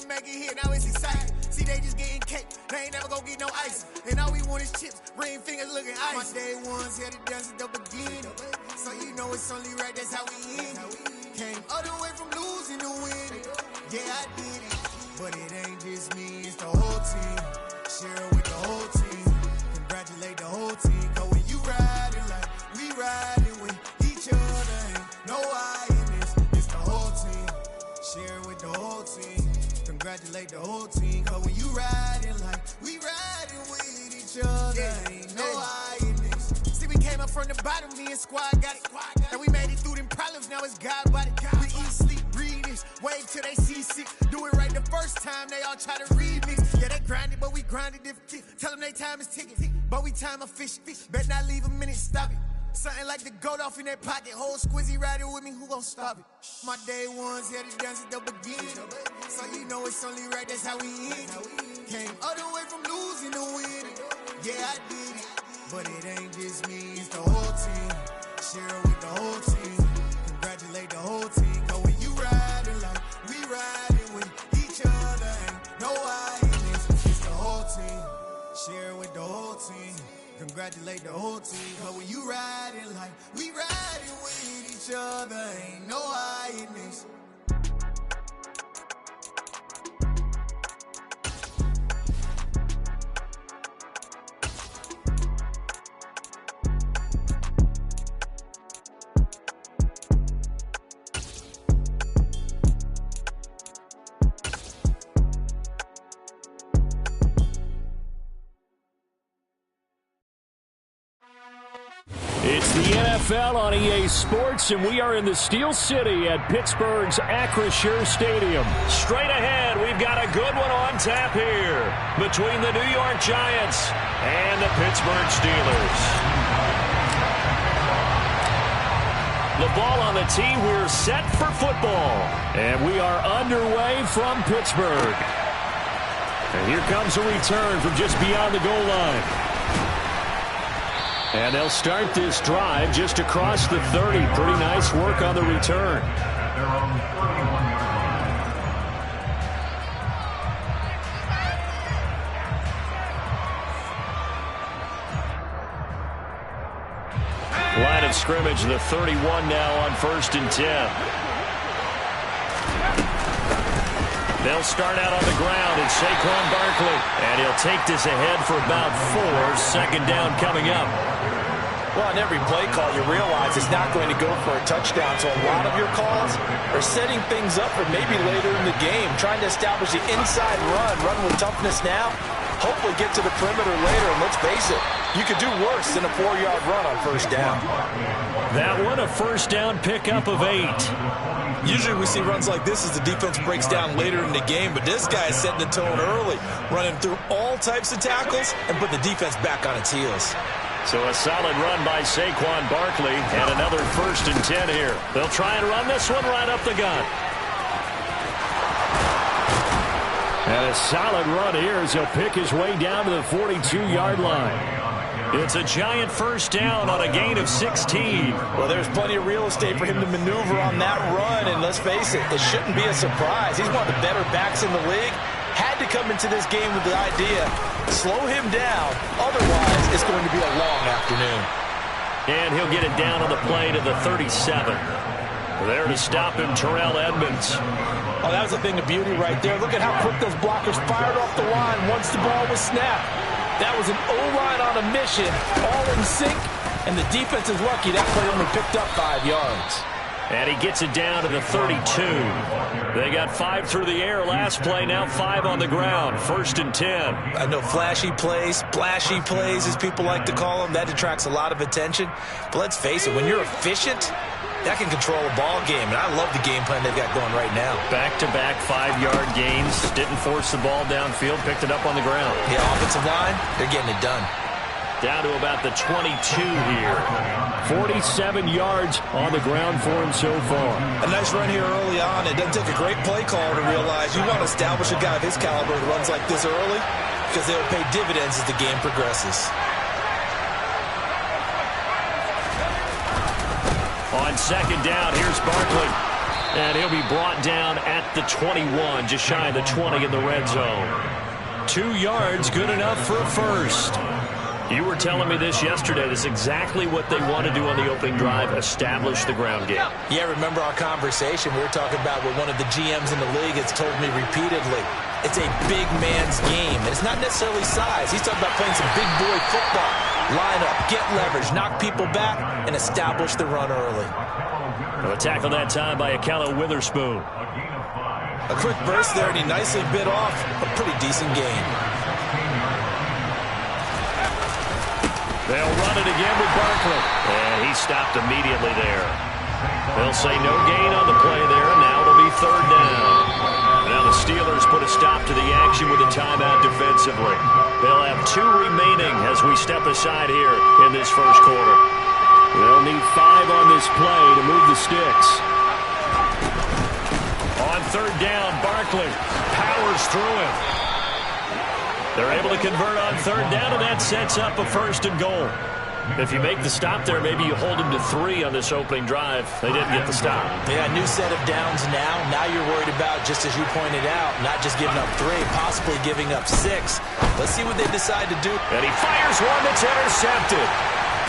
to make it here, now it's exciting. See, they just getting cake, they ain't never gonna get no ice. And all we want is chips, ring fingers looking ice. My day ones here to dance at the beginning. So you know it's only right, that's how we end. Came all the way from losing to winning. Yeah, I did it. But it ain't just me, it's the whole team. Share it with the whole team. Congratulate the whole team. Cause when you riding like we riding with each other, ain't no I in this. It's the whole team. Share it with the whole team. Congratulate the whole team. Cause when you riding like we riding with each other, ain't no I in this. See, we came up from the bottom, me and squad got it. And we made it through them problems, now it's God body. We eat, sleep, breathe this. Wave till they see sick. Do it right the first time, they all try to remix. Yeah, they grinded, but we grinded different. Tell them they time is ticking, but we time efficient. Bet not leave a minute, stop it. Something like the goat off in their pocket. Whole squizzy riding with me, who gon' stop it? My day ones here to dance at the beginning. So you know it's only right, that's how we end. Came all the way from losing to winning. Yeah, I did it. But it ain't just me, it's the whole team. Share it with the whole team. Congratulate the whole team. Cause when you riding like we riding with each other, ain't no I in this. It's the whole team. Share it with the whole team. Congratulate the whole team. Cause when you riding like we riding with each other, ain't no I in this. It's the NFL on EA Sports, and we are in the Steel City at Pittsburgh's Acrisure Stadium. Straight ahead, we've got a good one on tap here between the New York Giants and the Pittsburgh Steelers. The ball on the tee, we're set for football, and we are underway from Pittsburgh. And here comes a return from just beyond the goal line. And they'll start this drive just across the 30. Pretty nice work on the return. Line of scrimmage, the 31 now on 1st and 10. They'll start out on the ground. It's Saquon Barkley. And he'll take this ahead for about 4. Second down coming up. Well, on every play call, you realize it's not going to go for a touchdown. So a lot of your calls are setting things up for maybe later in the game, trying to establish the inside run with toughness now, hopefully get to the perimeter later. And let's face it, you could do worse than a 4-yard run on 1st down. That one, a 1st down pickup of 8. Usually we see runs like this as the defense breaks down later in the game, but this guy is setting the tone early, running through all types of tackles and put the defense back on its heels. So a solid run by Saquon Barkley, and another 1st and 10 here. They'll try and run this one right up the gut. And a solid run here as he'll pick his way down to the 42-yard line. It's a giant 1st down on a gain of 16. Well, there's plenty of real estate for him to maneuver on that run, and let's face it, it shouldn't be a surprise. He's one of the better backs in the league. Had to come into this game with the idea, slow him down, otherwise it's going to be a long afternoon. And he'll get it down on the play to the 37. There to stop him, Terrell Edmonds. Oh, that was a thing of beauty right there. Look at how quick those blockers fired off the line once the ball was snapped. That was an O-line on a mission, all in sync, and the defense is lucky that play only picked up 5 yards. And he gets it down to the 32. They got 5 through the air last play, now 5 on the ground. 1st and 10. I know flashy plays, splashy plays, as people like to call them, that attracts a lot of attention. But let's face it, when you're efficient, that can control a ball game. And I love the game plan they've got going right now. Back-to-back 5-yard gains. Didn't force the ball downfield, picked it up on the ground. Yeah, offensive line, they're getting it done. Down to about the 22 here. 47 yards on the ground for him so far. A nice run here early on. It doesn't take a great play caller to realize you want to establish a guy of his caliber who runs like this early because they will pay dividends as the game progresses. On 2nd down, here's Barkley. And he'll be brought down at the 21, just shy of the 20 in the red zone. 2 yards, good enough for a first. You were telling me this yesterday. This is exactly what they want to do on the opening drive, establish the ground game. Yeah, remember our conversation? We were talking about what one of the GMs in the league has told me repeatedly. It's a big man's game, and it's not necessarily size. He's talking about playing some big boy football. Line up, get leverage, knock people back, and establish the run early. A tackle that time by Akello Witherspoon. A quick burst there, and he nicely bit off a pretty decent gain. They'll run it again with Barkley. And he stopped immediately there. They'll say no gain on the play there, and now it'll be 3rd down. Now the Steelers put a stop to the action with a timeout defensively. They'll have 2 remaining as we step aside here in this first quarter. They'll need 5 on this play to move the sticks. On 3rd down, Barkley powers through him. They're able to convert on 3rd down, and that sets up a 1st and goal. If you make the stop there, maybe you hold them to 3 on this opening drive. They didn't get the stop. Yeah, new set of downs now. Now you're worried about, just as you pointed out, not just giving up 3, possibly giving up 6. Let's see what they decide to do. And he fires one that's intercepted.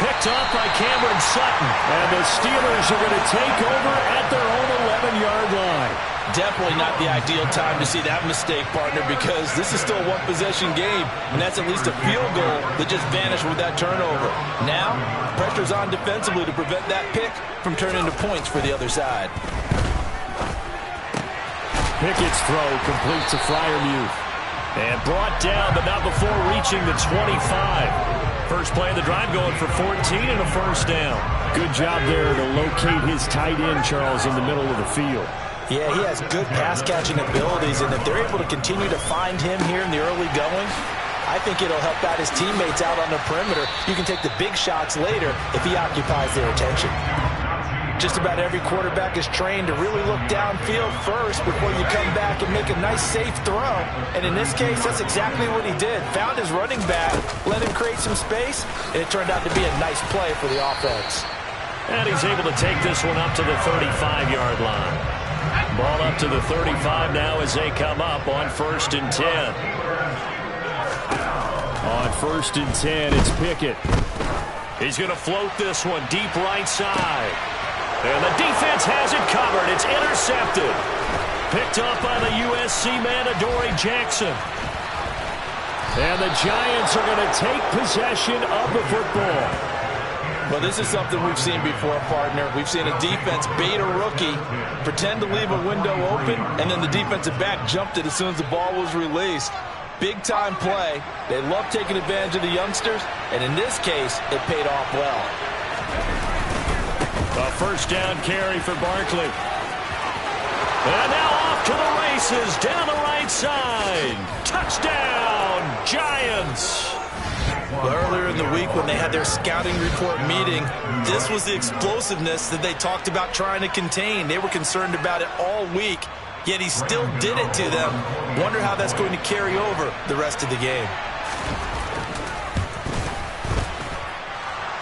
Picked off by Cameron Sutton. And the Steelers are going to take over at their own 11-yard line. Definitely not the ideal time to see that mistake, partner, because this is still a one-possession game, and that's at least a field goal that just vanished with that turnover. Now, pressure's on defensively to prevent that pick from turning into points for the other side. Pickett's throw complete to Freiermuth. And brought down, but not before reaching the 25. First play of the drive going for 14 and a 1st down. Good job there to locate his tight end, Charles, in the middle of the field. Yeah, he has good pass-catching abilities, and if they're able to continue to find him here in the early going, I think it'll help out his teammates out on the perimeter. You can take the big shots later if he occupies their attention. Just about every quarterback is trained to really look downfield first before you come back and make a nice, safe throw. And in this case, that's exactly what he did. Found his running back, let him create some space, and it turned out to be a nice play for the offense. And he's able to take this one up to the 35-yard line. Ball up to the 35 now as they come up on 1st and 10. On 1st and 10, it's Pickett. He's going to float this one deep right side. And the defense has it covered. It's intercepted. Picked up by the USC man, Adoree Jackson. And the Giants are going to take possession of the football. Well, this is something we've seen before, partner. We've seen a defense bait a rookie, pretend to leave a window open, and then the defensive back jumped it as soon as the ball was released. Big-time play. They love taking advantage of the youngsters, and in this case, it paid off well. A 1st down carry for Barkley. And now off to the races, down the right side. Touchdown, Giants! Well, earlier in the week when they had their scouting report meeting, this was the explosiveness that they talked about trying to contain. They were concerned about it all week, yet he still did it to them. Wonder how that's going to carry over the rest of the game.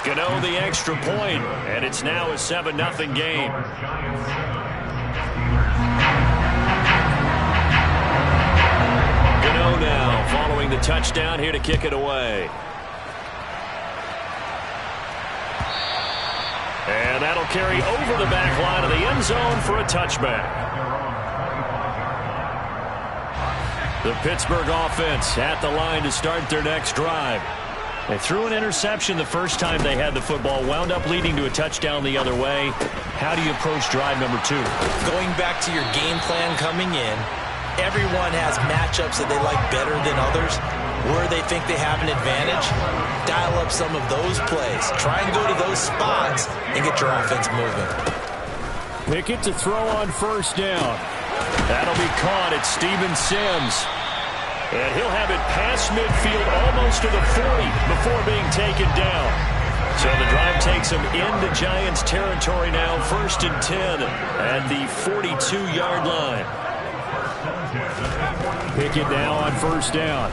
Gano the extra point, and it's now a 7-0 game. Gano now following the touchdown here to kick it away. And that'll carry over the back line of the end zone for a touchback. The Pittsburgh offense at the line to start their next drive. They threw an interception the first time they had the football, wound up leading to a touchdown the other way. How do you approach drive number 2? Going back to your game plan coming in, everyone has matchups that they like better than others. Where they think they have an advantage, dial up some of those plays. Try and go to those spots and get your offense moving. Pickett to throw on 1st down. That'll be caught at Steven Sims. And he'll have it past midfield almost to the 40 before being taken down. So the drive takes him into Giants territory now, 1st and 10 at the 42-yard line. Pickett now on 1st down.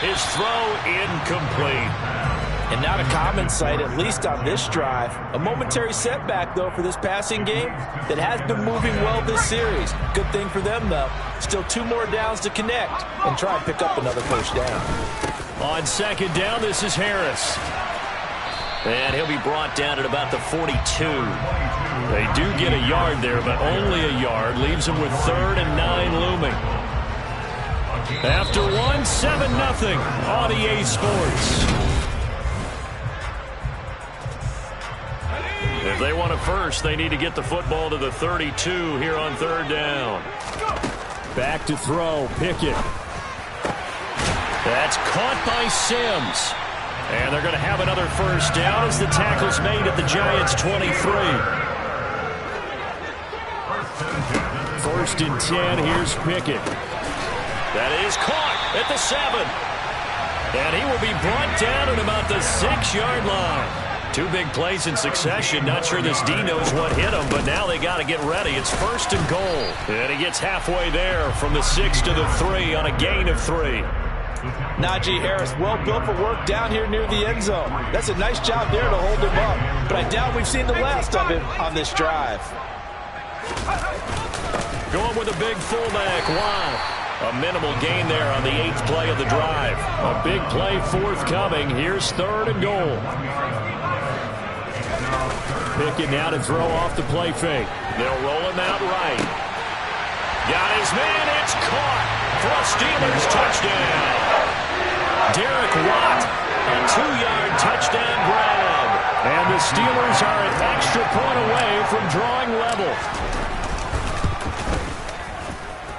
His throw incomplete. And not a common sight, at least on this drive. A momentary setback, though, for this passing game that has been moving well this series. Good thing for them, though. Still 2 more downs to connect and try and pick up another first down. On second down, this is Harris. And he'll be brought down at about the 42. They do get a yard there, but only a yard. Leaves them with 3rd and 9 looming. After 1, 7-0 on EA Sports. If they want it first, they need to get the football to the 32 here on 3rd down. Back to throw, Pickett. That's caught by Sims. And they're going to have another first down as the tackle's made at the Giants' 23. 1st and 10, here's Pickett. That is caught at the 7. And he will be brought down at about the 6-yard line. 2 big plays in succession. Not sure this D knows what hit him, but now they got to get ready. It's 1st and goal. And he gets halfway there from the 6 to the 3 on a gain of 3. Najee Harris, well built for work down here near the end zone. That's a nice job there to hold him up. But I doubt we've seen the last of him on this drive. Going with a big fullback. Wow. A minimal gain there on the 8th play of the drive. A big play forthcoming. Here's 3rd and goal. Pickett now to throw off the play fake. They'll roll him out right. Got his man. It's caught for a Steelers touchdown. Derek Watt, a 2-yard touchdown grab. And the Steelers are an extra point away from drawing level.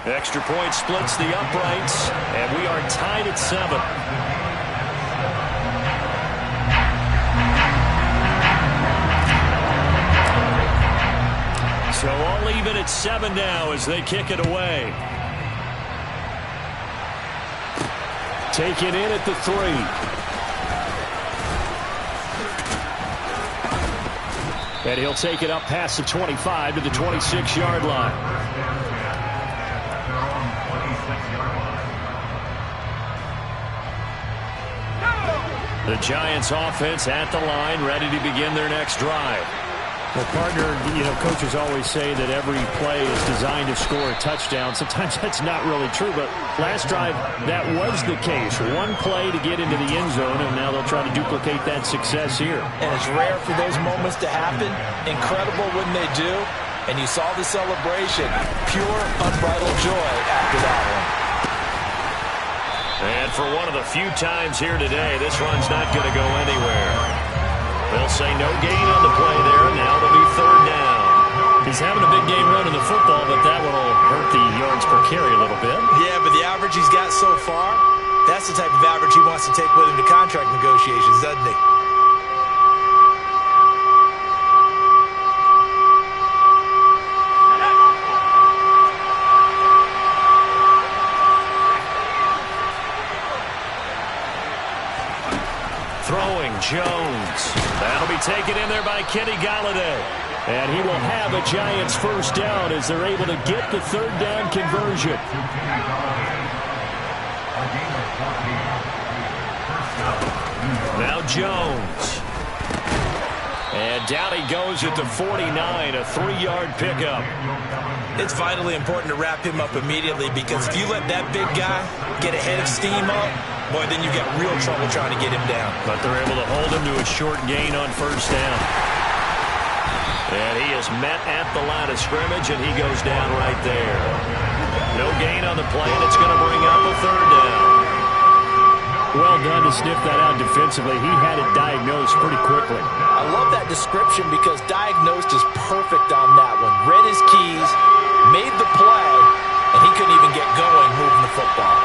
Extra point splits the uprights, and we are tied at 7. So all even at 7 now as they kick it away. Taken in at the 3. And he'll take it up past the 25 to the 26-yard line. The Giants offense at the line, ready to begin their next drive. Well, partner, coaches always say that every play is designed to score a touchdown. Sometimes that's not really true, but last drive, that was the case. 1 play to get into the end zone, and now they'll try to duplicate that success here. And it's rare for those moments to happen. Incredible when they do. And you saw the celebration. Pure, unbridled joy after that one. And for one of the few times here today, this run's not going to go anywhere. They'll say no gain on the play there. Now it'll be 3rd down. He's having a big game running the football, but that one will hurt the yards per carry a little bit. Yeah, but the average he's got so far, that's the type of average he wants to take with him to contract negotiations, doesn't he? Throwing Jones. That'll be taken in there by Kenny Golladay. And he will have a Giants first down as they're able to get the 3rd down conversion. Now Jones. And down he goes at the 49, a 3-yard pickup. It's vitally important to wrap him up immediately because if you let that big guy get a head of steam up, boy, then you got real trouble trying to get him down. But they're able to hold him to a short gain on first down. And he is met at the line of scrimmage, and he goes down right there. No gain on the play, and it's going to bring up a 3rd down. Well done to sniff that out defensively. He had it diagnosed pretty quickly. I love that description because diagnosed is perfect on that one. Read his keys, made the play, and he couldn't even get going moving the football.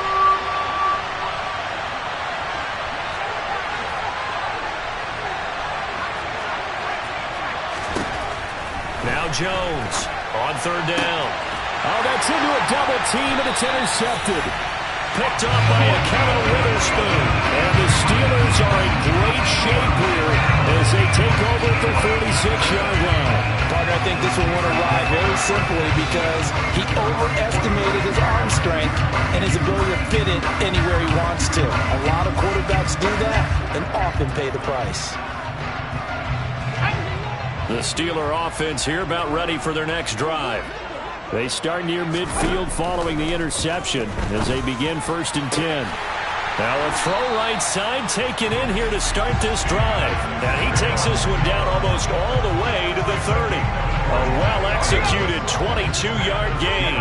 Now Jones on 3rd down. Oh, that's into a double team, and it's intercepted. Picked up by Akello Witherspoon. And the Steelers are in great shape here as they take over at the 46-yard line. Partner, I think this will want to ride very simply because he overestimated his arm strength and his ability to fit it anywhere he wants to. A lot of quarterbacks underdogs do that and often pay the price. The Steeler offense here about ready for their next drive. They start near midfield following the interception as they begin 1st and 10. Now a throw right side taken in here to start this drive. And he takes this one down almost all the way to the 30. A well-executed 22-yard gain.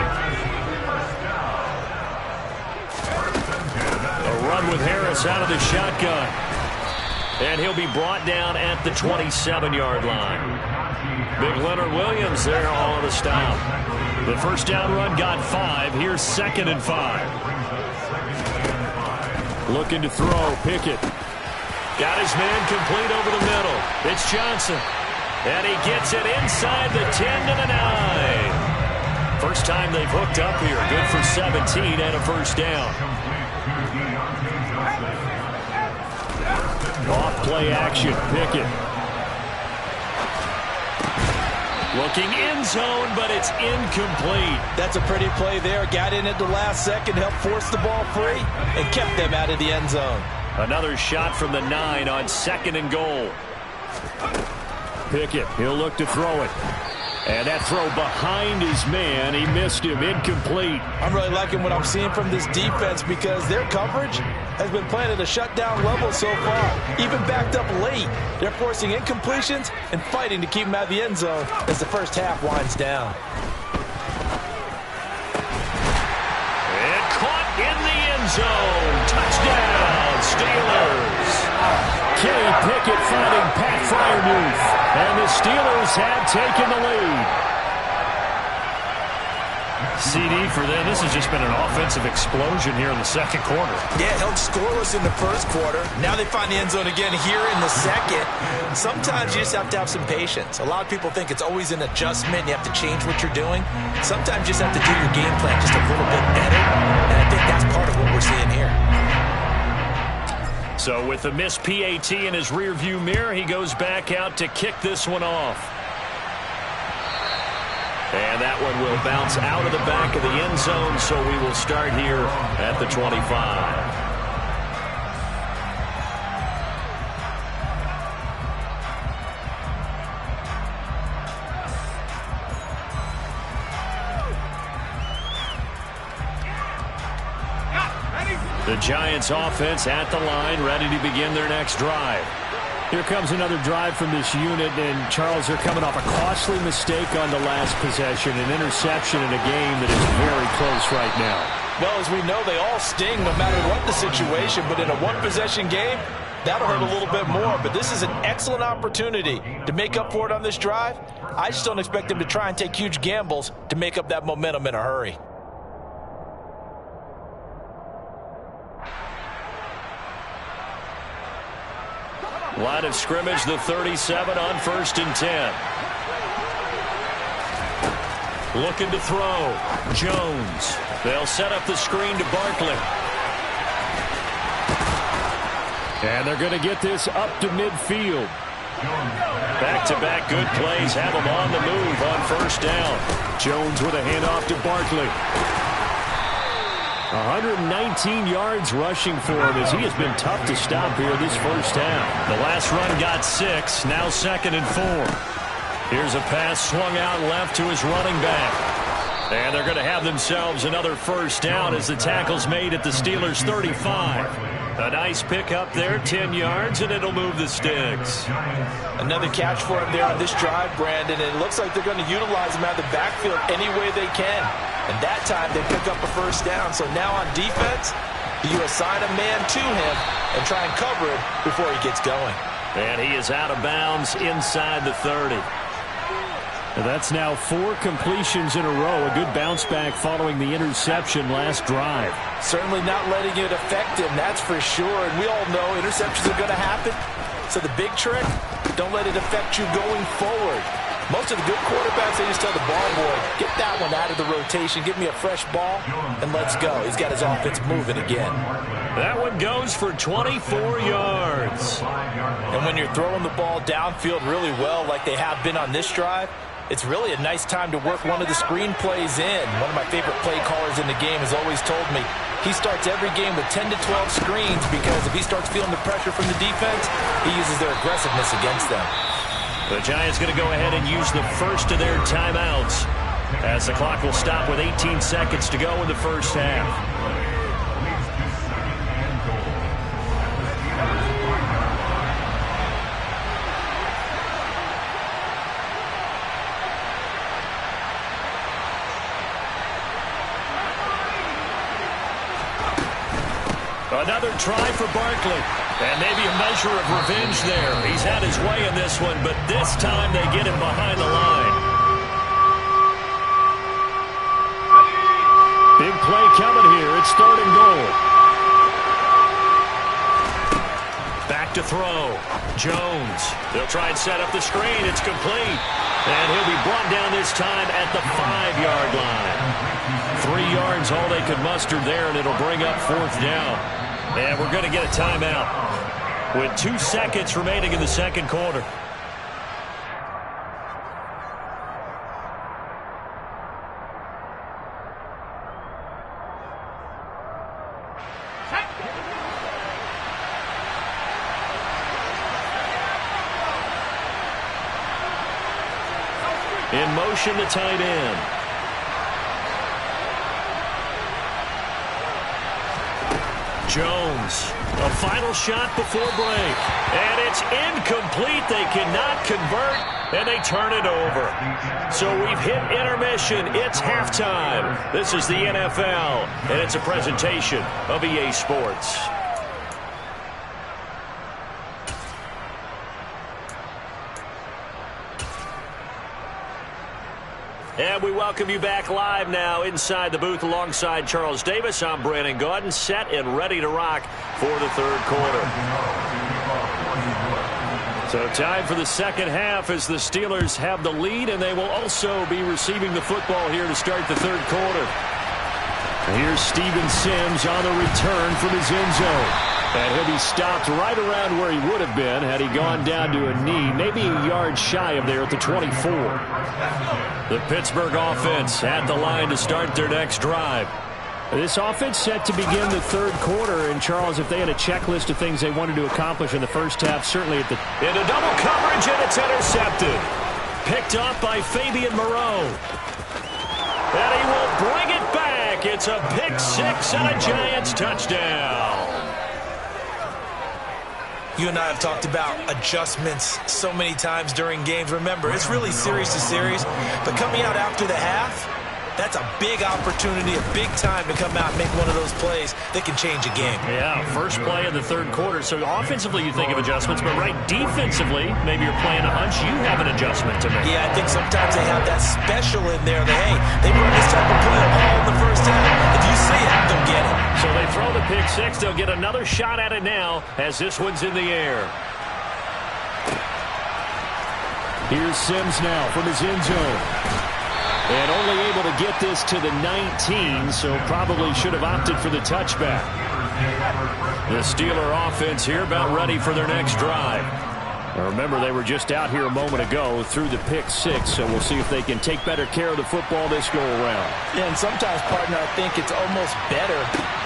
A run with Harris out of the shotgun. And he'll be brought down at the 27-yard line. Big Leonard Williams there on the stop. The first down run got 5. Here's 2nd and 5. Looking to throw, Pickett. Got his man complete over the middle. It's Johnson. And he gets it inside the 10 to the 9. First time they've hooked up here. Good for 17 and a first down. Off play action, Pickett. Looking end zone, but it's incomplete. That's a pretty play there. Got in at the last second, helped force the ball free, and kept them out of the end zone. Another shot from the 9 on 2nd and goal. Pickett, he'll look to throw it. And that throw behind his man, he missed him, incomplete. I'm really liking what I'm seeing from this defense because their coverage has been playing at a shutdown level so far. Even backed up late, they're forcing incompletions and fighting to keep them out of the end zone as the first half winds down. And caught in the end zone. Touchdown, Steelers. Kenny Pickett finding Pat Freiermuth. And the Steelers have taken the lead. CD for them. This has just been an offensive explosion here in the second quarter. Yeah, held scoreless in the first quarter. Now they find the end zone again here in the second. Sometimes you just have to have some patience. A lot of people think it's always an adjustment. You have to change what you're doing. Sometimes you just have to do your game plan just a little bit better. And I think that's part of what we're seeing here. So with the missed PAT in his rearview mirror, he goes back out to kick this one off. And that one will bounce out of the back of the end zone, so we will start here at the 25. The Giants offense at the line, ready to begin their next drive. Here comes another drive from this unit, and Charles, they're coming off a costly mistake on the last possession, an interception in a game that is very close right now. Well, as we know, they all sting no matter what the situation, but in a one-possession game, that'll hurt a little bit more. But this is an excellent opportunity to make up for it on this drive. I just don't expect them to try and take huge gambles to make up that momentum in a hurry. Line of scrimmage, the 37 on 1st and 10. Looking to throw. Jones. They'll set up the screen to Barkley. And they're going to get this up to midfield. Back-to-back good plays have them on the move on 1st down. Jones with a handoff to Barkley. 119 yards rushing for him as he has been tough to stop here this first half. The last run got 6, now 2nd and 4. Here's a pass swung out left to his running back. And they're going to have themselves another first down as the tackle's made at the Steelers' 35. A nice pickup there, 10 yards, and it'll move the sticks. Another catch for him there on this drive, Brandon, and it looks like they're going to utilize him out of the backfield any way they can. And that time they pick up a first down. So now on defense, you assign a man to him and try and cover it before he gets going. And he is out of bounds inside the 30. That's now 4 completions in a row. A good bounce back following the interception last drive. Certainly not letting it affect him, that's for sure. And we all know interceptions are going to happen. So the big trick, don't let it affect you going forward. Most of the good quarterbacks, they just tell the ball boy, get that one out of the rotation, give me a fresh ball, and let's go. He's got his offense moving again. That one goes for 24 yards. And when you're throwing the ball downfield really well like they have been on this drive, It's really a nice time to work one of the screen plays in. One of my favorite play callers in the game has always told me he starts every game with 10 to 12 screens because if he starts feeling the pressure from the defense, he uses their aggressiveness against them. The Giants going to go ahead and use the first of their timeouts as the clock will stop with 18 seconds to go in the first half. Another try for Barkley. And maybe a measure of revenge there. He's had his way in this one, but this time they get him behind the line. Big play coming here. It's 3rd and goal. Back to throw. Jones. They'll try and set up the screen. It's complete. And he'll be brought down this time at the 5-yard line. 3 yards, all they could muster there, and it'll bring up 4th down. And we're going to get a timeout with 2 seconds remaining in the second quarter. In motion, the tight end. Jones, a final shot before break. And it's incomplete. They cannot convert, and they turn it over. So we've hit intermission. It's halftime. This is the NFL, and it's a presentation of EA Sports. And we welcome you back live now inside the booth alongside Charles Davis. I'm Brandon Gaudin, set and ready to rock for the third quarter. So time for the second half as the Steelers have the lead, and they will also be receiving the football here to start the third quarter. Here's Steven Sims on the return from his end zone. And he'll be stopped right around where he would have been had he gone down to a knee, maybe a yard shy of there at the 24. The Pittsburgh offense at the line to start their next drive. This offense set to begin the third quarter, and Charles, if they had a checklist of things they wanted to accomplish in the first half, certainly at the... Into double coverage, and it's intercepted. Picked up by Fabian Moreau. And he will bring it back. It's a pick six and a Giants touchdown. You and I have talked about adjustments so many times during games. Remember, it's really series to series, but coming out after the half, that's a big opportunity, a big time to come out and make one of those plays that can change a game. Yeah, first play of the third quarter. So offensively you think of adjustments, but right defensively, maybe you're playing a hunch. You have an adjustment to make. Yeah, I think sometimes they have that special in there that, hey, they run this type of play all in the first half. If you see it, they'll get it. So they throw the pick six. They'll get another shot at it now as this one's in the air. Here's Sims now from his end zone. And only able to get this to the 19, so probably should have opted for the touchback. The Steeler offense here about ready for their next drive. Now remember, they were just out here a moment ago through the pick six, so we'll see if they can take better care of the football this go-around. Yeah, and sometimes, partner, I think it's almost better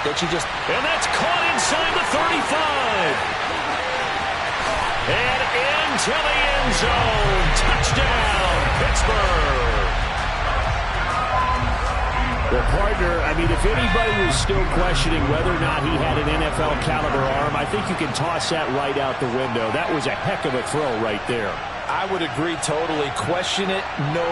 that you just... And that's caught inside the 35. And into the end zone. Touchdown, Pittsburgh. Well, partner, I mean, if anybody was still questioning whether or not he had an NFL caliber arm, I think you can toss that right out the window. That was a heck of a throw right there. I would agree totally. Question it no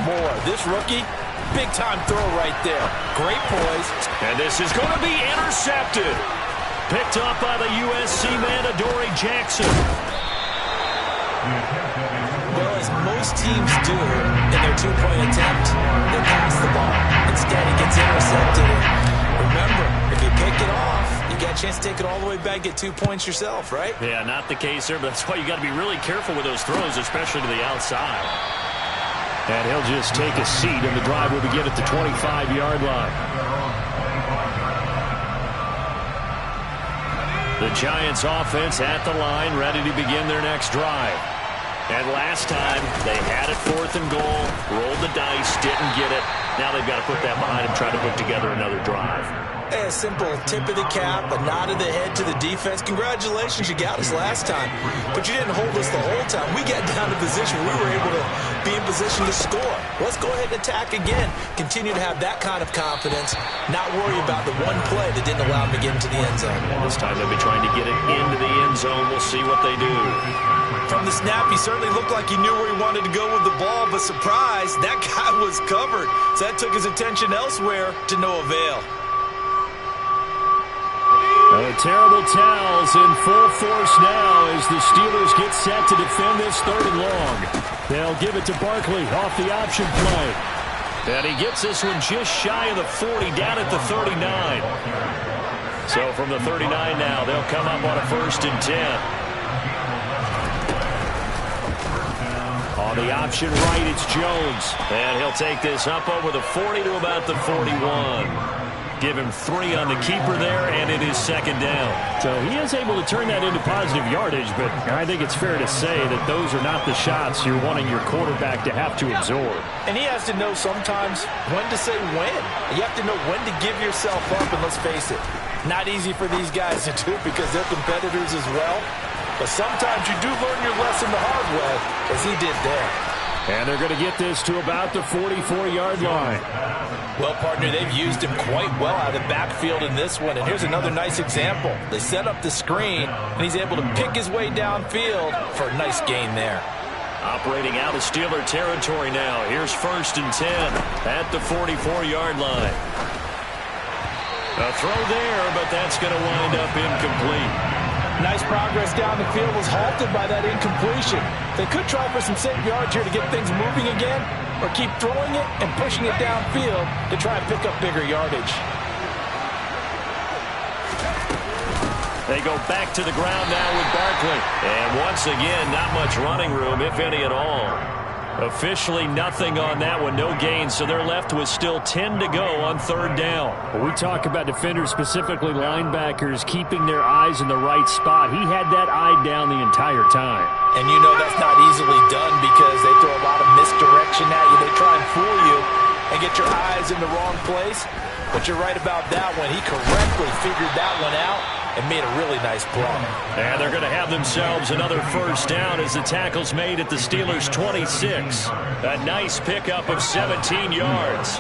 more. This rookie, big-time throw right there. Great poise. And this is going to be intercepted. Picked up by the USC man, Adoree Jackson. Well, as most teams do in their two-point attempt, they pass the ball. Instead, it gets intercepted. Remember, if you pick it off, you got a chance to take it all the way back, get 2 points yourself, right? Yeah, not the case there, but that's why you got to be really careful with those throws, especially to the outside. And he'll just take a seat, and the drive will begin at the 25-yard line. The Giants offense at the line, ready to begin their next drive. And last time, they had it 4th and goal, rolled the dice, didn't get it. Now they've got to put that behind them, try to put together another drive. A simple tip of the cap, a nod of the head to the defense. Congratulations, you got us last time. But you didn't hold us the whole time. We got down to position. We were able to be in position to score. Let's go ahead and attack again. Continue to have that kind of confidence. Not worry about the one play that didn't allow them to get into the end zone. And this time they'll be trying to get it into the end zone. We'll see what they do. From the snap, he certainly looked like he knew where he wanted to go with the ball, but surprise, that guy was covered. So that took his attention elsewhere to no avail. Terrible towels in full force now as the Steelers get set to defend this 3rd and long. They'll give it to Barkley off the option play. And he gets this one just shy of the 40, down at the 39. So from the 39 now, they'll come up on a 1st and 10. On the option right, it's Jones. And he'll take this up over the 40 to about the 41. Give him 3 on the keeper there, and it is 2nd down. So he is able to turn that into positive yardage, but I think it's fair to say that those are not the shots you're wanting your quarterback to have to absorb. And he has to know sometimes when to say when. You have to know when to give yourself up, and let's face it, not easy for these guys to do because they're competitors as well. But sometimes you do learn your lesson the hard way, as he did there. And they're going to get this to about the 44-yard line. Well, partner, they've used him quite well out of the backfield in this one. And here's another nice example. They set up the screen, and he's able to pick his way downfield for a nice gain there. Operating out of Steeler territory now. Here's 1st and 10 at the 44-yard line. A throw there, but that's going to wind up incomplete. Nice progress down the field was halted by that incompletion. They could try for some safe yards here to get things moving again, or keep throwing it and pushing it downfield to try and pick up bigger yardage. They go back to the ground now with Barkley. And once again, not much running room, if any at all. Officially nothing on that one, no gain, so they're left with still 10 to go on 3rd down. When we talk about defenders, specifically linebackers, keeping their eyes in the right spot. He had that eye down the entire time. And you know that's not easily done because they throw a lot of misdirection at you. They try and fool you and get your eyes in the wrong place. But you're right about that one. He correctly figured that one out and made a really nice play. And they're going to have themselves another 1st down as the tackle's made at the Steelers' 26. A nice pickup of 17 yards.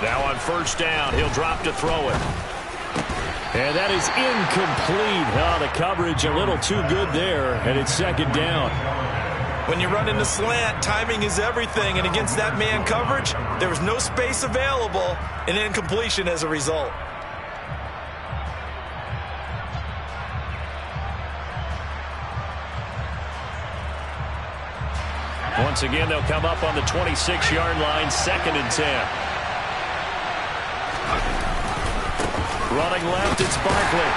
Now on 1st down, he'll drop to throw it. And that is incomplete. Oh, the coverage a little too good there, and it's 2nd down. When you run in the slant, timing is everything, and against that man coverage, there was no space available, and incompletion as a result. Once again, they'll come up on the 26-yard line, 2nd and 10. Running left, it's Barkley.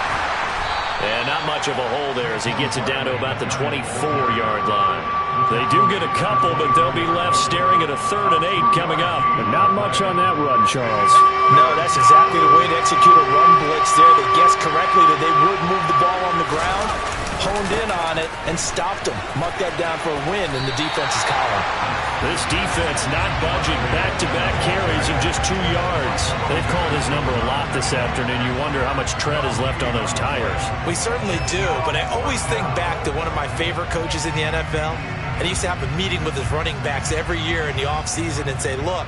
And not much of a hole there as he gets it down to about the 24-yard line. They do get a couple, but they'll be left staring at a 3rd and 8 coming up. But not much on that run, Charles. No, that's exactly the way to execute a run blitz there. They guessed correctly that they would move the ball on the ground, honed in on it, and stopped them. Marked that down for a win in the defense's column. This defense not budging. Back-to-back carries of just 2 yards. They've called his number a lot this afternoon. You wonder how much tread is left on those tires. We certainly do, but I always think back to one of my favorite coaches in the NFL. And he used to have a meeting with his running backs every year in the offseason and say, look,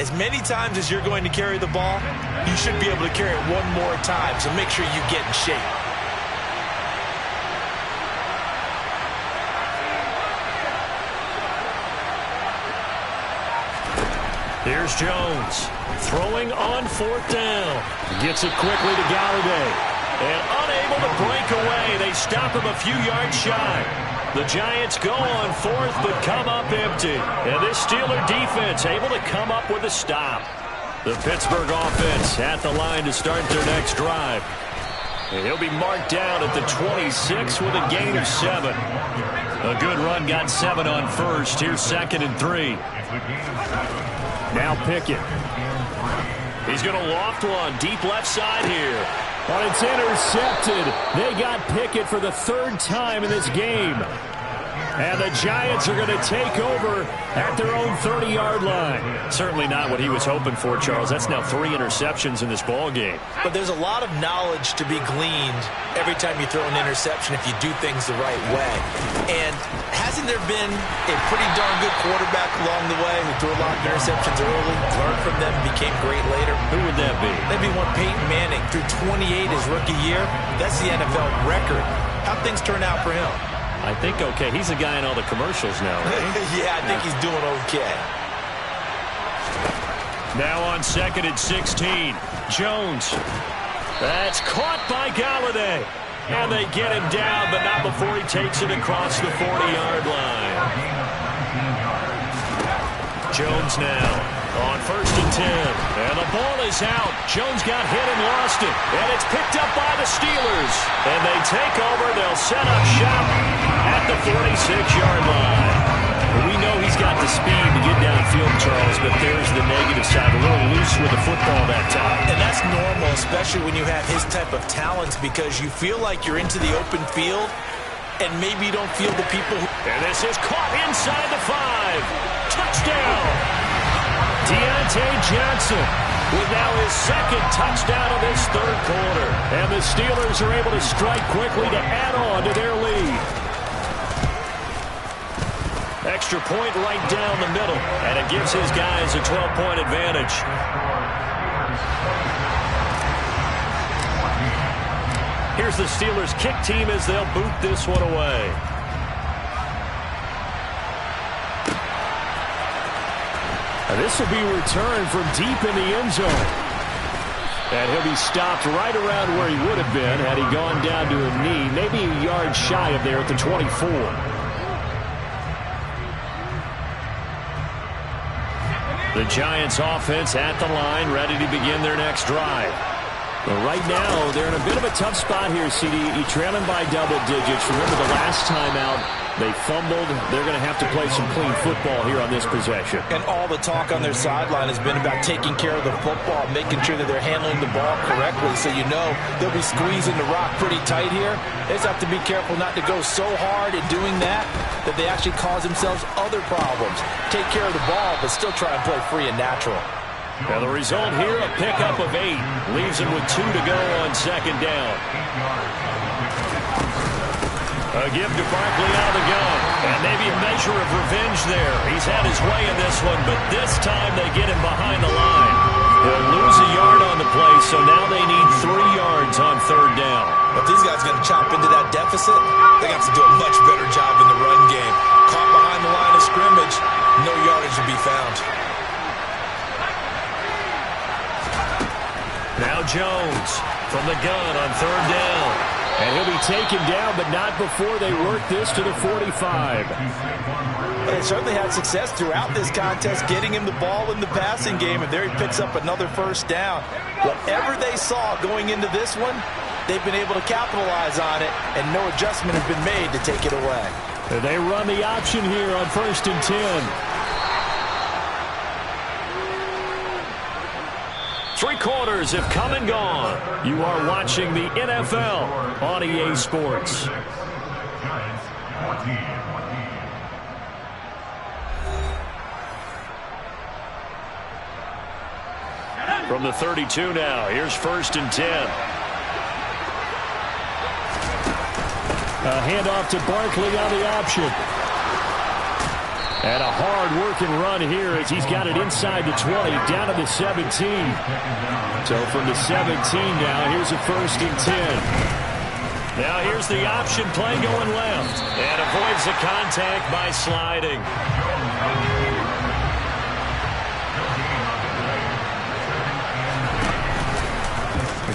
as many times as you're going to carry the ball, you should be able to carry it one more time, so make sure you get in shape. Here's Jones, throwing on 4th down. Gets it quickly to Galladay. And unable to break away, they stop him a few yards shy. The Giants go on 4th, but come up empty. And this Steeler defense able to come up with a stop. The Pittsburgh offense at the line to start their next drive. And he'll be marked down at the 26 with a gain of 7. A good run, got 7 on 1st. Here's 2nd and 3. Now Pickett. He's going to loft one deep left side here. Well, it's intercepted. They got Pickett for the third time in this game. And the Giants are going to take over at their own 30-yard line. Certainly not what he was hoping for, Charles. That's now 3 interceptions in this ball game. But there's a lot of knowledge to be gleaned every time you throw an interception if you do things the right way. And hasn't there been a pretty darn good quarterback along the way who threw a lot of interceptions early, learned from them, and became great later? Who would that be? Maybe one Peyton Manning threw 28 his rookie year. That's the NFL record. How'd things turn out for him? I think okay. He's the guy in all the commercials now, right? Yeah, I think he's doing okay. Now on 2nd and 16. Jones. That's caught by Galladay. And they get him down, but not before he takes it across the 40-yard line. Jones now on 1st and 10. And the ball is out. Jones got hit and lost it. And it's picked up by the Steelers. And they take over. They'll set up shop at the 46-yard line. We know he's got the speed to get downfield, Charles, but there's the negative side. A little loose with the football that time. And that's normal, especially when you have his type of talents, because you feel like you're into the open field and maybe you don't feel the people. And this is caught inside the 5. Touchdown! Deontay Johnson with now his 2nd touchdown of this 3rd quarter. And the Steelers are able to strike quickly to add on to their lead. Extra point right down the middle, and it gives his guys a 12-point advantage. Here's the Steelers kick team as they'll boot this one away. And this will be returned from deep in the end zone. And he'll be stopped right around where he would have been had he gone down to a knee, maybe a yard shy of there at the 24. The Giants offense at the line, ready to begin their next drive. But right now, they're in a bit of a tough spot here, CD. You're trailing by double digits. Remember the last time out, they fumbled. They're going to have to play some clean football here on this possession. And all the talk on their sideline has been about taking care of the football, making sure that they're handling the ball correctly. So you know they'll be squeezing the rock pretty tight here. They just have to be careful not to go so hard in doing that they actually cause themselves other problems. Take care of the ball, but still try and play free and natural. Now the result here, a pickup of 8. Leaves him with 2 to go on 2nd down. A give to Barkley out of the gun. And maybe a measure of revenge there. He's had his way in this one, but this time they get him behind the line. He'll lose a yard on the play, so now they need 3 yards on 3rd down. If these guys are going to chop into that deficit, they have to do a much better job in the run game. Caught behind the line of scrimmage, no yardage to be found. Now Jones from the gun on 3rd down. And he'll be taken down, but not before they work this to the 45. They certainly had success throughout this contest, getting him the ball in the passing game, and there he picks up another 1st down. Whatever they saw going into this one, they've been able to capitalize on it, and no adjustment has been made to take it away. And they run the option here on 1st and 10. 3 quarters have come and gone. You are watching the NFL on EA Sports. From the 32 now, here's 1st and 10. A handoff to Barkley on the option. And a hard-working run here as he's got it inside the 20, down to the 17. So from the 17 now, here's a 1st and 10. Now here's the option play going left. And avoids the contact by sliding.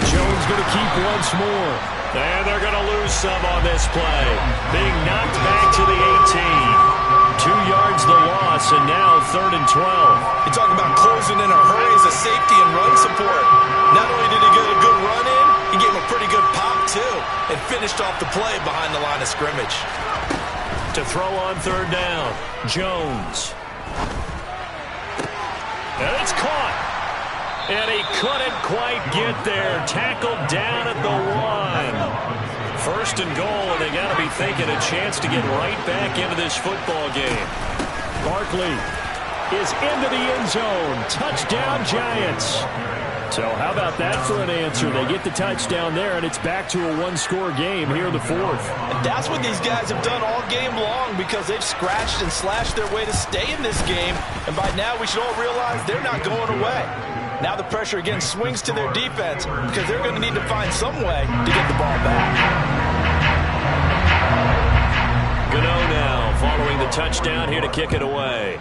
Jones going to keep once more. And they're going to lose some on this play. Being knocked back to the 18. 2 yards the loss, and now 3rd and 12. You talk about closing in a hurry as a safety and run support. Not only did he get a good run in, he gave him a pretty good pop, too, and finished off the play behind the line of scrimmage. To throw on 3rd down, Jones. And it's caught. And he couldn't quite get there. Tackled down at the 1. First and goal, and they got to be thinking a chance to get right back into this football game. Barkley is into the end zone. Touchdown, Giants. So how about that for an answer? They get the touchdown there, and it's back to a one-score game here in the 4th. And that's what these guys have done all game long because they've scratched and slashed their way to stay in this game. And by now, we should all realize they're not going away. Now the pressure again swings to their defense because they're going to need to find some way to get the ball back. Gano now following the touchdown here to kick it away.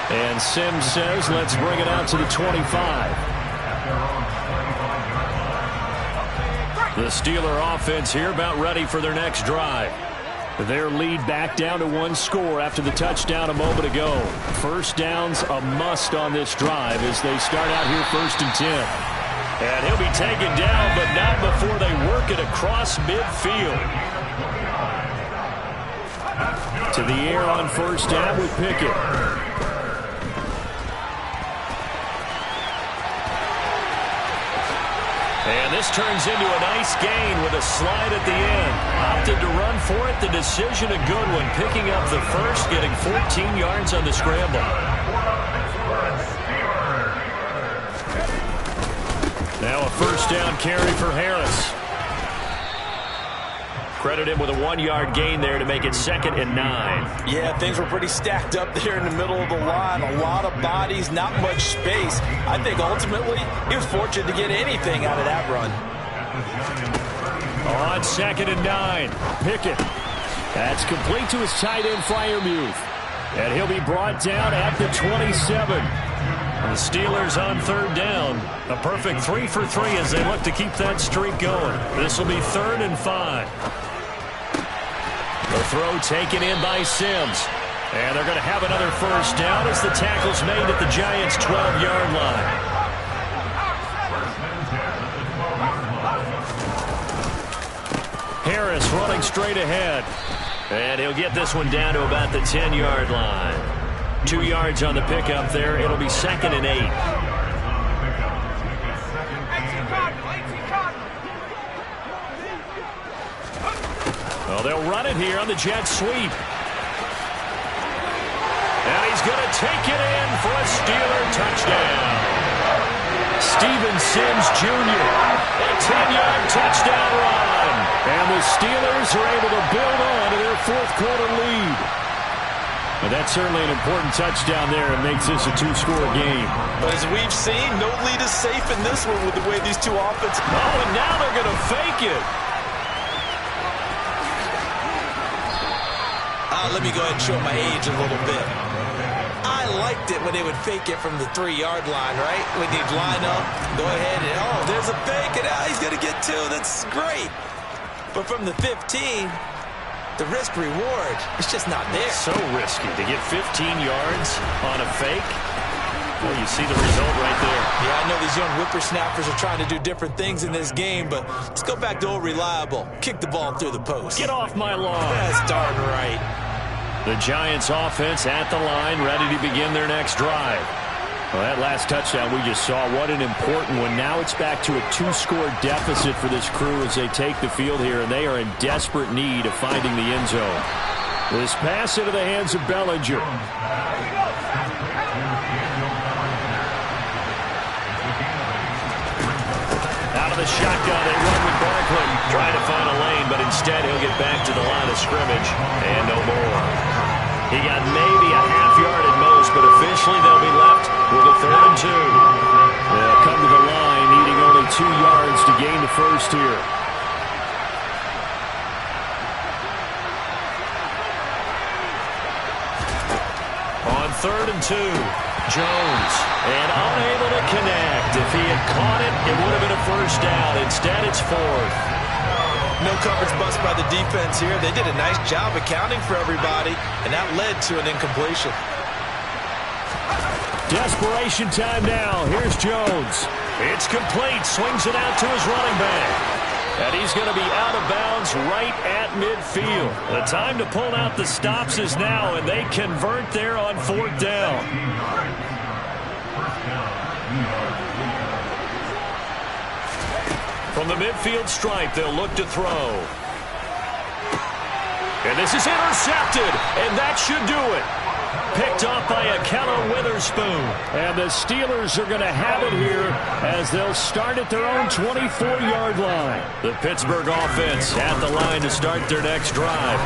And Sims says, let's bring it out to the 25. The Steeler offense here about ready for their next drive. Their lead back down to 1 score after the touchdown a moment ago. First down's a must on this drive as they start out here 1st and 10. And he'll be taken down, but not before they work it across midfield. To the air on first down with Pickett. And this turns into a nice gain with a slide at the end. Opted to run for it. The decision a good one. Picking up the first, getting 14 yards on the scramble. Now a first down carry for Harris. Credit him with a 1-yard gain there to make it 2nd and 9. Yeah, things were pretty stacked up there in the middle of the line. A lot of bodies, not much space. I think ultimately he was fortunate to get anything out of that run. On 2nd and 9, Pickett. That's complete to his tight end Freiermuth. And he'll be brought down at the 27. The Steelers on 3rd down. A perfect 3 for 3 as they look to keep that streak going. This will be 3rd and 5. The throw taken in by Sims. And they're going to have another first down as the tackle's made at the Giants' 12-yard line. Harris running straight ahead. And he'll get this one down to about the 10-yard line. 2 yards on the pickup there. It'll be 2nd and 8. Well, they'll run it here on the jet sweep. And he's going to take it in for a Steeler touchdown. Steven Sims Jr. A 10-yard touchdown run. And the Steelers are able to build on to their 4th quarter lead. But that's certainly an important touchdown there and makes this a 2-score game. But as we've seen, no lead is safe in this one with the way these two offenses. Oh, and now they're going to fake it. Let me go ahead and show my age a little bit. I liked it when they would fake it from the 3-yard line, right? When they'd line up, go ahead and, oh, there's a fake, and he's going to get 2. That's great. But from the 15, the risk-reward is just not there. So risky to get 15 yards on a fake. Well, you see the result right there. Yeah, I know these young whippersnappers are trying to do different things in this game, but let's go back to old reliable. Kick the ball through the post. Get off my lawn. That's darn right. The Giants offense at the line, ready to begin their next drive. Well, that last touchdown we just saw, what an important one. Now it's back to a 2-score deficit for this crew as they take the field here, and they are in desperate need of finding the end zone. This pass into the hands of Bellinger. Out of the shotgun, they run with Barkley. Trying to find a lane, but instead he'll get back to the line of scrimmage, and no more. He got maybe a half yard at most, but officially they'll be left with a 3rd and 2. They'll come to the line, needing only 2 yards to gain the first here. On 3rd and 2, Jones, and unable to connect. If he had caught it, it would have been a first down. Instead, it's 4th. No coverage bust by the defense here. They did a nice job accounting for everybody, and that led to an incompletion. Desperation time now. Here's Jones. It's complete. Swings it out to his running back. And he's going to be out of bounds right at midfield. The time to pull out the stops is now, and they convert there on 4th down. From the midfield stripe, they'll look to throw. And this is intercepted, and that should do it. Picked off by Akello Witherspoon. And the Steelers are going to have it here as they'll start at their own 24-yard line. The Pittsburgh offense at the line to start their next drive.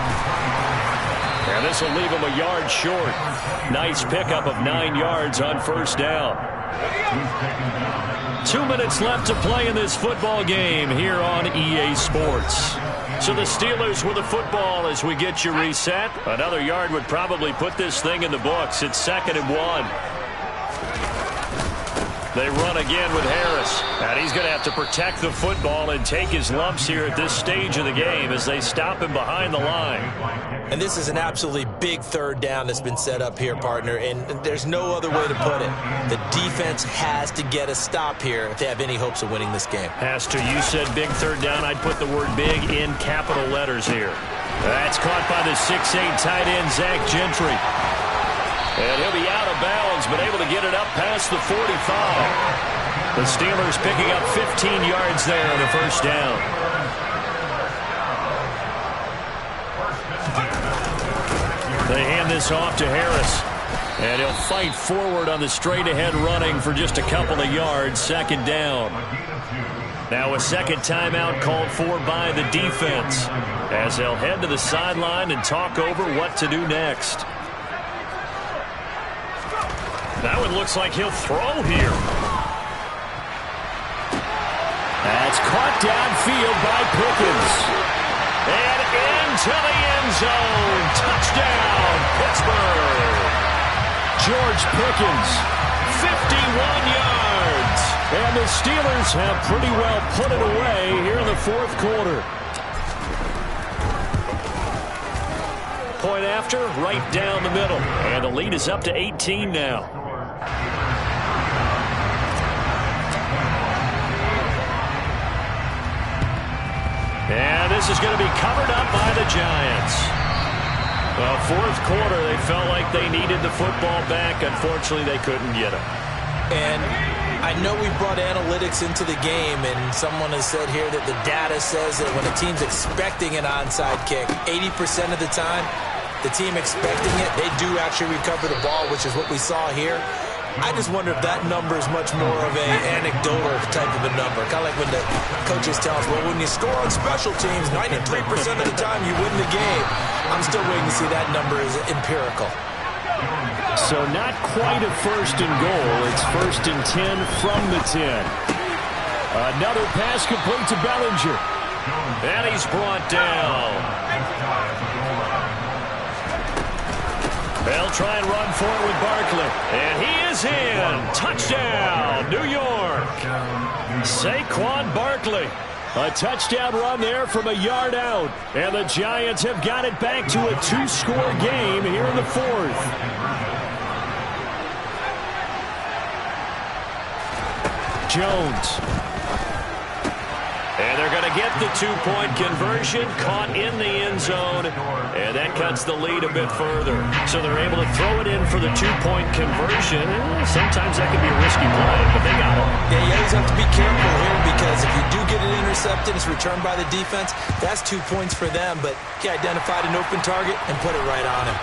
And this will leave them a yard short. Nice pickup of 9 yards on 1st down. 2 minutes left to play in this football game here on EA Sports. So the Steelers with the football as we get you reset. Another yard would probably put this thing in the books. It's 2nd and 1. They run again with Harris. And he's going to have to protect the football and take his lumps here at this stage of the game as they stop him behind the line. And this is an absolutely big 3rd down that's been set up here, partner, and there's no other way to put it. The defense has to get a stop here if they have any hopes of winning this game. Has to. You said big 3rd down. I'd put the word big in capital letters here. That's caught by the 6'8 tight end, Zach Gentry. And he'll be out of bounds, but able to get it up past the 45. The Steelers picking up 15 yards there on the 1st down. They hand this off to Harris. And he'll fight forward on the straight-ahead running for just a couple of yards. 2nd down. Now a 2nd timeout called for by the defense as they'll head to the sideline and talk over what to do next. That one looks like he'll throw here. That's caught downfield by Pickens. And into the end zone. Touchdown, Pittsburgh. George Pickens, 51 yards. And the Steelers have pretty well put it away here in the 4th quarter. Point after, right down the middle. And the lead is up to 18 now. And this is going to be covered up by the Giants. Well, 4th quarter, they felt like they needed the football back. Unfortunately, they couldn't get it. And I know we brought analytics into the game, and someone has said here that the data says that when a team's expecting an onside kick, 80% of the time, the team expecting it, they do actually recover the ball, which is what we saw here. I just wonder if that number is much more of an anecdotal type of a number. Kind of like when the coaches tell us, well, when you score on special teams, 93% of the time you win the game. I'm still waiting to see that number is empirical. So not quite a 1st and goal. It's 1st and 10 from the 10. Another pass complete to Bellinger. And he's brought down. They'll try and run for it with Barkley. And he is in. Touchdown, New York. Saquon Barkley. A touchdown run there from a yard out. And the Giants have got it back to a 2-score game here in the 4th. Jones. And they're going to get the 2-point conversion, caught in the end zone, and that cuts the lead a bit further. So they're able to throw it in for the 2-point conversion. Sometimes that can be a risky play, but they got it. Yeah, you always have to be careful here because if you do get it intercepted, it's returned by the defense, that's 2 points for them, but he identified an open target and put it right on him.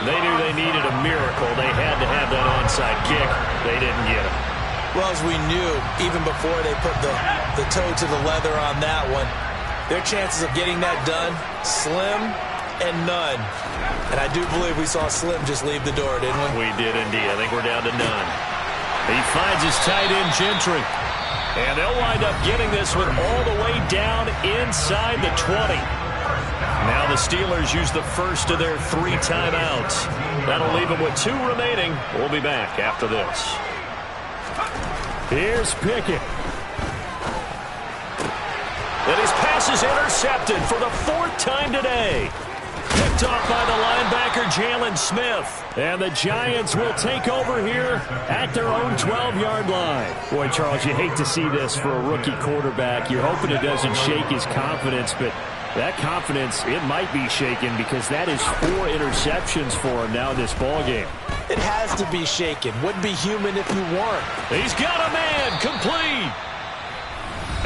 They knew they needed a miracle. They had to have that onside kick. They didn't get it. Well, as we knew, even before they put the toe to the leather on that one, their chances of getting that done, slim and none. And I do believe we saw Slim just leave the door, didn't we? We did indeed. I think we're down to none. He finds his tight end, Gentry. And they'll wind up getting this one all the way down inside the 20. Now the Steelers use the first of their 3 timeouts. That'll leave them with 2 remaining. We'll be back after this. Here's Pickett. And his pass is intercepted for the 4th time today. Picked off by the linebacker, Jalen Smith. And the Giants will take over here at their own 12-yard line. Boy, Charles, you hate to see this for a rookie quarterback. You're hoping it doesn't shake his confidence, but that confidence, it might be shaken because that is 4 interceptions for him now in this ballgame. It has to be shaken. Wouldn't be human if you weren't. He's got a man complete.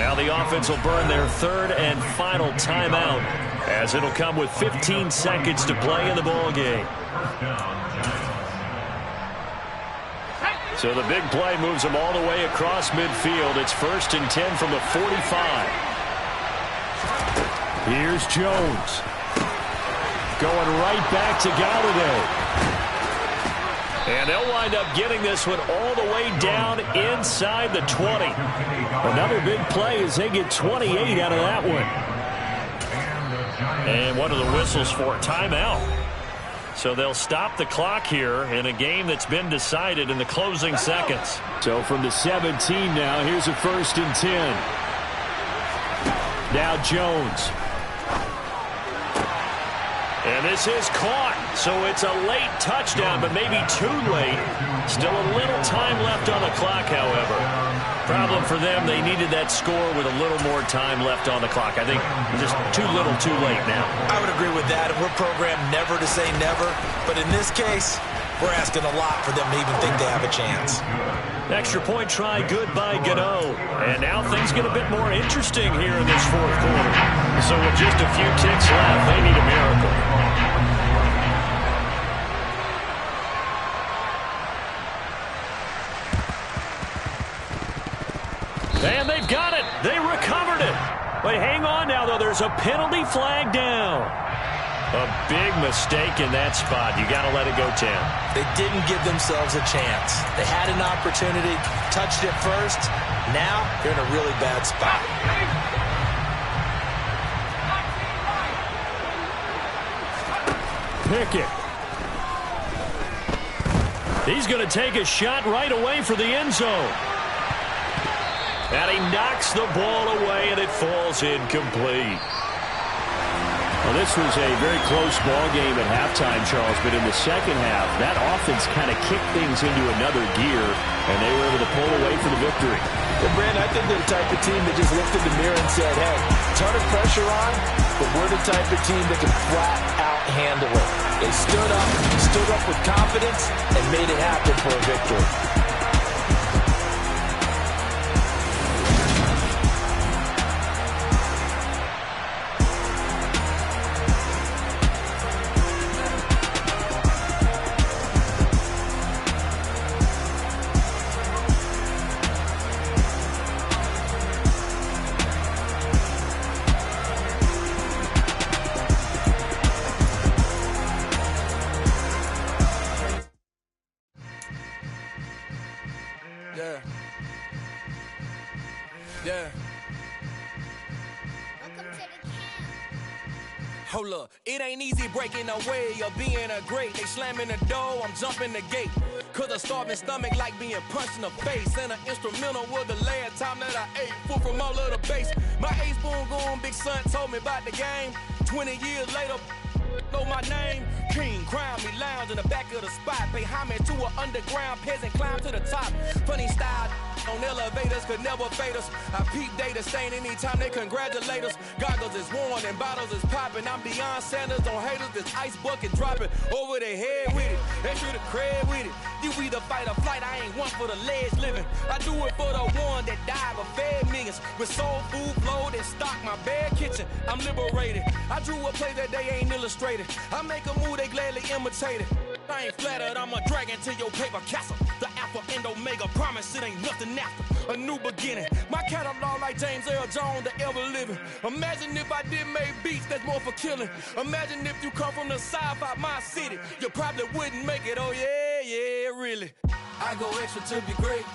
Now the offense will burn their 3rd and final timeout as it'll come with 15 seconds to play in the ballgame. So the big play moves them all the way across midfield. It's 1st and 10 from the 45. Here's Jones. Going right back to Galladay. And they'll wind up getting this one all the way down inside the 20. Another big play as they get 28 out of that one. And one of the whistles for a timeout. So they'll stop the clock here in a game that's been decided in the closing seconds. So from the 17 now, here's a 1st and 10. Now Jones. And this is caught, so it's a late touchdown, but maybe too late. Still a little time left on the clock, however. Problem for them, they needed that score with a little more time left on the clock. I think just too little, too late now. I would agree with that. We're programmed never to say never, but in this case, we're asking a lot for them to even think they have a chance. Extra point try, good by Gano. And now things get a bit more interesting here in this 4th quarter. So with just a few ticks left, they need a miracle. And they've got it. They recovered it. But hang on now, though. There's a penalty flag down. A big mistake in that spot. You got to let it go, Tim. They didn't give themselves a chance. They had an opportunity, touched it first. Now they're in a really bad spot. Pickett. He's going to take a shot right away for the end zone. And he knocks the ball away, and it falls incomplete. Well, this was a very close ball game at halftime, Charles, but in the second half, that offense kind of kicked things into another gear, and they were able to pull away for the victory. And Brandon, I think they're the type of team that just looked in the mirror and said, hey, ton of pressure on, but we're the type of team that can flat out handle it. They stood up with confidence, and made it happen for a victory. Yeah. Hold up, it ain't easy breaking away or being a great. They slamming the door, I'm jumping the gate. Cause a starving stomach like being punched in the face. And an instrumental was the last time that I ate food from all of the base. My A-spoon going, big son told me about the game. 20 years later, know my name. King, crown me, lounge in the back of the spot. Pay homage to an underground peasant, climb to the top. Funny style on elevators could never fade us. I peep data stain anytime they congratulate us. Goggles is worn and bottles is popping. I'm beyond Sanders on haters, this ice bucket dropping over their head with it. Extra the cred with it. You either fight or flight, I ain't one for the ledge living. I do it for the one that died but fed millions. With soul food flowed and stocked my bare kitchen. I'm liberated. I drew a play that they ain't illustrated. I make a move, they gladly imitate it. I ain't flattered, I'm a dragon to your paper castle. The Alpha and Omega, promise it ain't nothing after. A new beginning. My catalog like James Earl Jones, the ever living. Imagine if I did make beats that's more for killing. Imagine if you come from the south out my city. You probably wouldn't make it, oh yeah, really. I go extra to be great.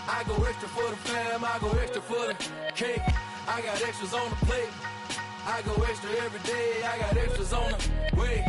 I go extra for the fam, I go extra for the cake. I got extras on the plate. I go extra every day, I got extras on the way.